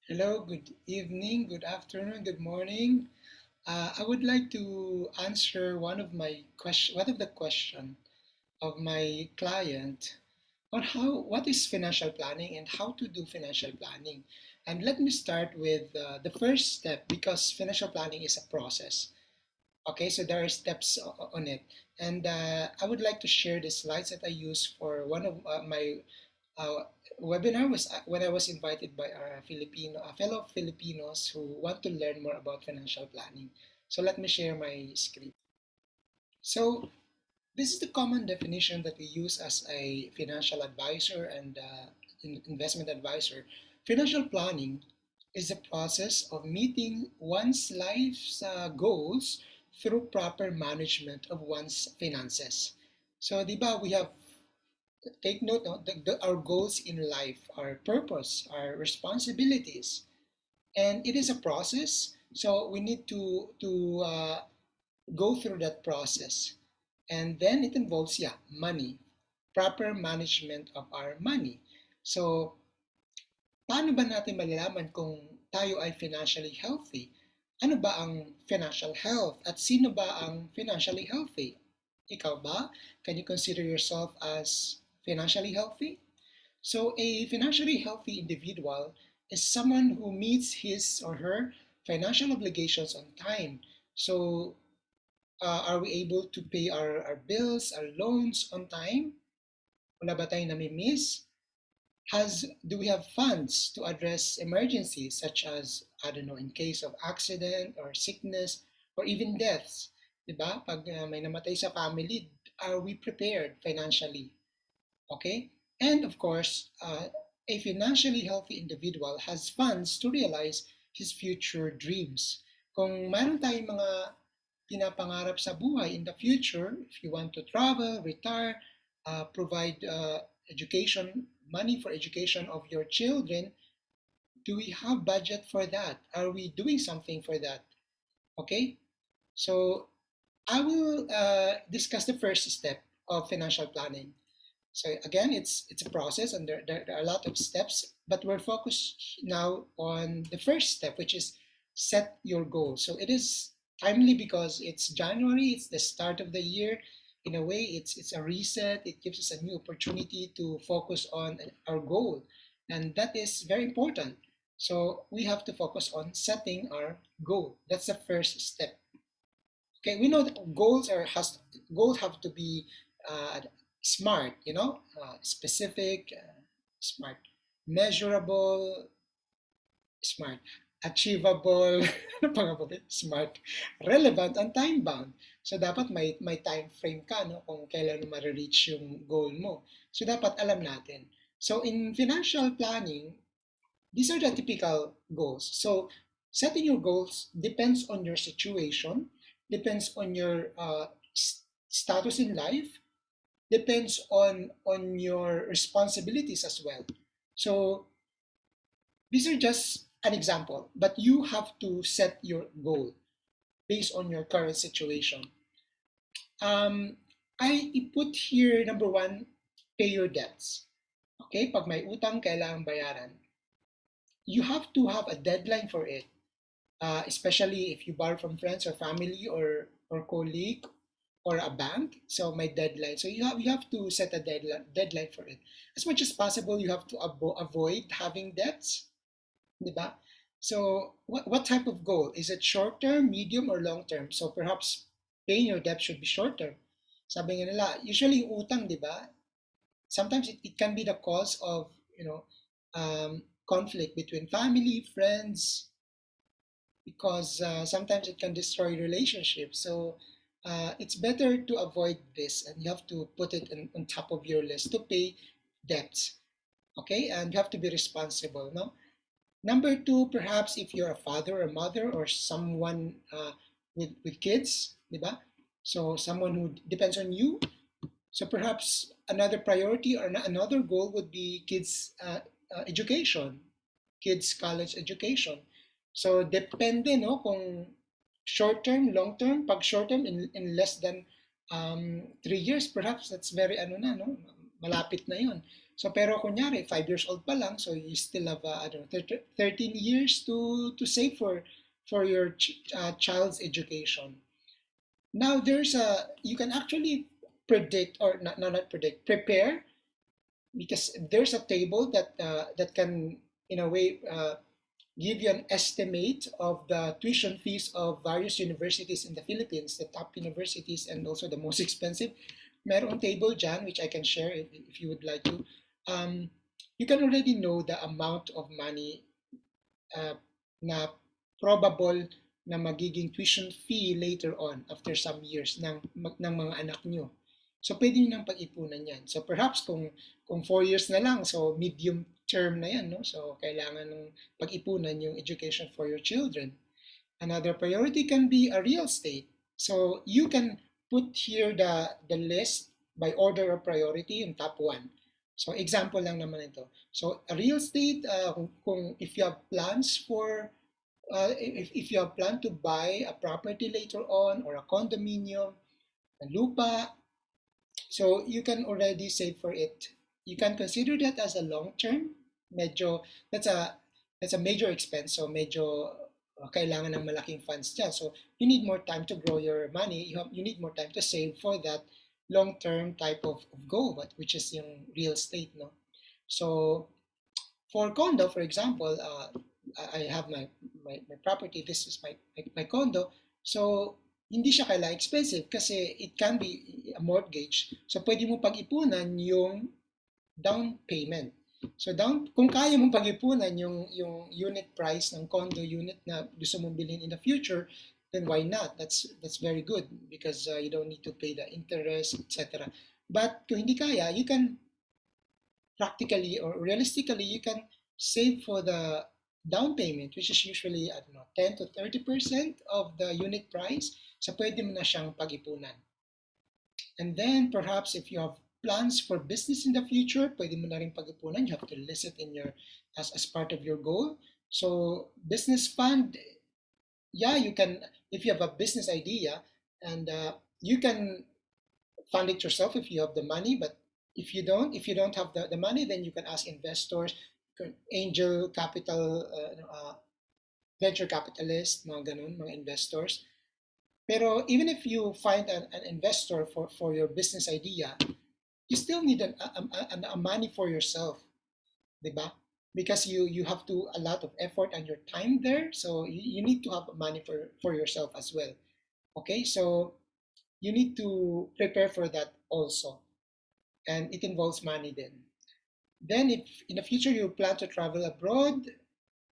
Hello, good evening, good afternoon, good morning. I would like to answer one of the question of my client on what is financial planning and how to do financial planning. And let me start with the first step because financial planning is a process. Okay, so there are steps on it, and I would like to share the slides that I use for one of my uh, webinar was when I was invited by our fellow Filipinos who want to learn more about financial planning. So let me share my screen. So this is the common definition that we use as a financial advisor and investment advisor. Financial planning is the process of meeting one's life's goals through proper management of one's finances. So, di ba, we have take note no, our goals in life, our purpose, our responsibilities, and it is a process. So we need to go through that process, and then it involves money, proper management of our money. So paano ba natin malalaman kung tayo ay financially healthy? Ano ba ang financial health at sino ba ang financially healthy? Ikaw ba? Can you consider yourself as financially healthy? So a financially healthy individual is someone who meets his or her financial obligations on time. So are we able to pay our bills, our loans on time? Wala ba tayong nami-miss? Do we have funds to address emergencies such as, I don't know, in case of accident or sickness or even deaths? Diba? Pag may namatay sa family, are we prepared financially? Okay? And of course, a financially healthy individual has funds to realize his future dreams. Kung mayroon tayong mga pinapangarap sa buhay in the future, if you want to travel, retire, provide education, money for education of your children, do we have budget for that? Are we doing something for that? Okay? So I will discuss the first step of financial planning. So again, it's a process, and there are a lot of steps, but we're focused now on the first step, which is set your goal. So it is timely because it's January, it's the start of the year. In a way, it's a reset. It gives us a new opportunity to focus on our goal, and that is very important. So we have to focus on setting our goal. That's the first step. Okay, we know that goals have to be smart, specific, smart, measurable, smart, achievable, ano pa nga ba smart, relevant, and time bound. So dapat may time frame ka no kung kailan mo ma-reach yung goal mo. So dapat alam natin. So in financial planning, these are the typical goals. So setting your goals depends on your situation, depends on your status in life, depends on your responsibilities as well. So these are just an example, but you have to set your goal based on your current situation. Um, I put here number one, pay your debts. Okay, pag may utang kailangan bayaran, you have to have a deadline for it. Especially if you borrow from friends or family or colleague or a bank. So my deadline. So you have to set a deadline for it. As much as possible, you have to avoid having debts, di ba? So what type of goal? Is it short term, medium, or long term? So perhaps paying your debt should be short term. Sabi nga nila, usually yung utang, di ba? Sometimes it can be the cause of, conflict between family, friends, because sometimes it can destroy relationships. So it's better to avoid this, and you have to put it on top of your list to pay debts. Okay, and you have to be responsible. No. Number two, perhaps if you're a father or mother or someone with kids, diba? So someone who depends on you. So perhaps another priority or another goal would be kids' education, kids' college education. So depende no kung short term, long term. Pag short term in less than 3 years, perhaps that's very ano na no. malapit na yun. So pero kunyari 5 years old pa lang, so you still have I don't know, 13 years to save for your child's education. Now there's a you can actually predict, or not predict, prepare, because there's a table that can in a way give you an estimate of the tuition fees of various universities in the Philippines, the top universities and also the most expensive. Meron table dyan, which I can share if you would like to. Um, you can already know the amount of money uh, na probable na magiging tuition fee later on after some years ng mga anak nyo. So pwede nyo nang pag-ipunan yan. So perhaps kung 4 years na lang, so medium term na yan, no? So kailangan ng pag-ipunan yung education for your children. Another priority can be a real estate. So you can put here the list by order of priority in top one. So example lang naman ito. So a real estate, if you have plans for if you have planned to buy a property later on, or a condominium, a lupa, so you can already save for it. You can consider that as a long term. Medyo that's a major expense. So medyo kailangan ng malaking funds dyan. So you need more time to grow your money. You need more time to save for that long term type of goal, which is yung real estate, no? So for condo, for example, I have my property. This is my condo. So hindi siya kailangan expensive kasi it can be a mortgage. So pwede mo pag-ipunan yung down payment. So kung kaya mong pag-ipunan yung unit price ng condo unit na gusto mong bilhin in the future, then why not? That's very good because you don't need to pay the interest, etc. But kung hindi kaya, you can practically or realistically you can save for the down payment, which is usually, I don't know, 10 to 30% of the unit price. So pwede mo na siyang pag-ipunan. And then perhaps if you have plans for business in the future, pwede mo na rin pag-ipunan. You have to list it in your as part of your goal. So business fund, yeah, you can, if you have a business idea, and you can fund it yourself if you have the money. But if you don't have the money, then you can ask investors, angel capital, venture capitalist, mga ganun, mga investors. Pero even if you find an investor for your business idea, you still need a money for yourself, di ba? Because you have to a lot of effort and your time there, so you need to have money for yourself as well. Okay, so you need to prepare for that also, and it involves money then. Then if in the future you plan to travel abroad,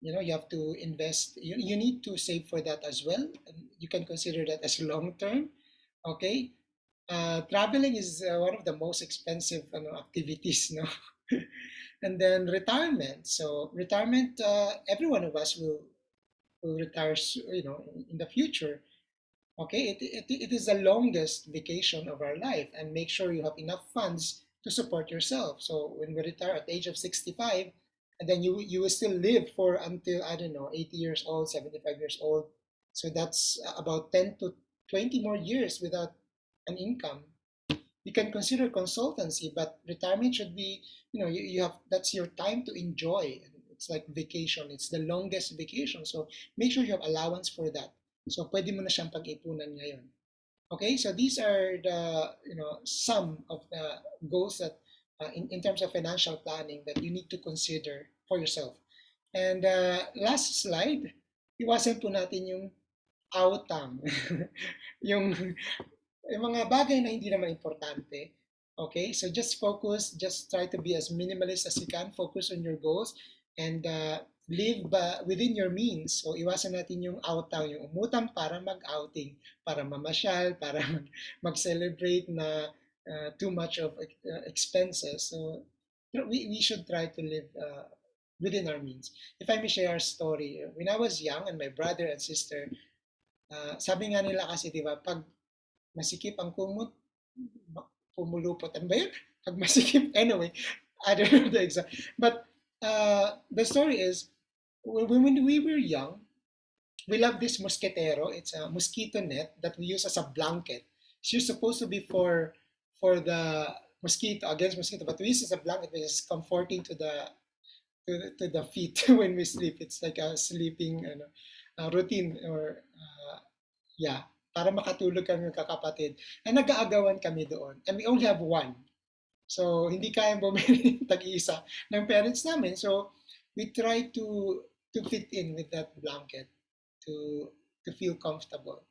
you have to invest. You need to save for that as well. You can consider that as long term. Okay, traveling is one of the most expensive activities, no? And then retirement. So retirement, every one of us will retire, in the future. Okay, it is the longest vacation of our life, and make sure you have enough funds to support yourself. So when we retire at the age of 65, and then you will still live for until, I don't know, 80 years old, 75 years old. So that's about 10 to 20 more years without an income. You can consider consultancy, but retirement should be, you have, that's your time to enjoy. It's like vacation. It's the longest vacation. So make sure you have allowance for that. So pwede mo na siyang pag-ipunan ngayon. Okay, so these are the, some of the goals that in terms of financial planning that you need to consider for yourself. And last slide, iwasan po natin yung outang. yung mga bagay na hindi naman importante. Okay, so just focus, just try to be as minimalist as you can, focus on your goals, and live within your means. So iwasan natin yung outang, yung umutang para mag-outing, para mamasyal, para mag-celebrate na too much of expenses. So we should try to live within our means. If I may share a story, when I was young and my brother and sister, sabi nga nila kasi, di ba, pag masikip ang kumot, pumulupot. Ano ba yun? Pag masikip, anyway, I don't know the exact. But the story is, when we were young, we love this mosquitero. It's a mosquito net that we use as a blanket. It's supposed to be for mosquito against mosquito, but we use it as a blanket because it's comforting to the feet when we sleep. It's like a sleeping routine or yeah, para makatulog kami ng kakapatid. And nag-aagawan kami doon. And we only have one. So, hindi kayang bumili tag-iisa ng parents namin. So, we try to fit in with that blanket to to feel comfortable.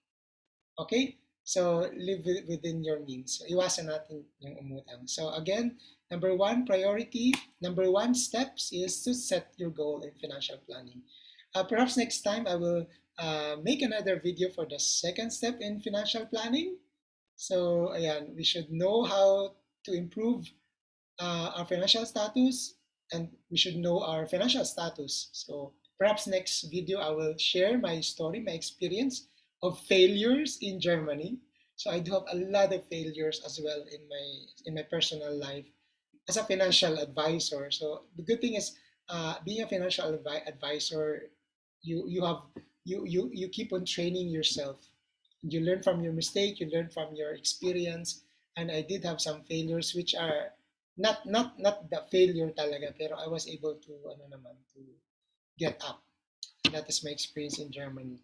Okay? So, live within your means. So, iwasan natin yung umutang. So, again, number one priority, number one steps is to set your goal in financial planning. Perhaps next time I will make another video for the second step in financial planning. So, ayan, we should know how to improve our financial status, and we should know our financial status. So perhaps next video I will share my story, my experience of failures in Germany. So I do have a lot of failures as well in my personal life as a financial advisor. So the good thing is being a financial advisor, you have you keep on training yourself. You learn from your mistake, you learn from your experience, and I did have some failures which are not the failure talaga, pero I was able to to get up. That is my experience in Germany.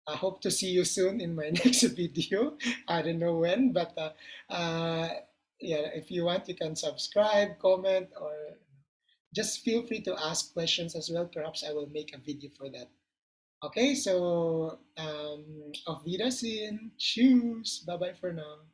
I hope to see you soon in my next video. I don't know when, but yeah, if you want, you can subscribe, comment, or just feel free to ask questions as well. Perhaps I will make a video for that. Okay, so auf Wiedersehen. Tschüss. Bye bye for now.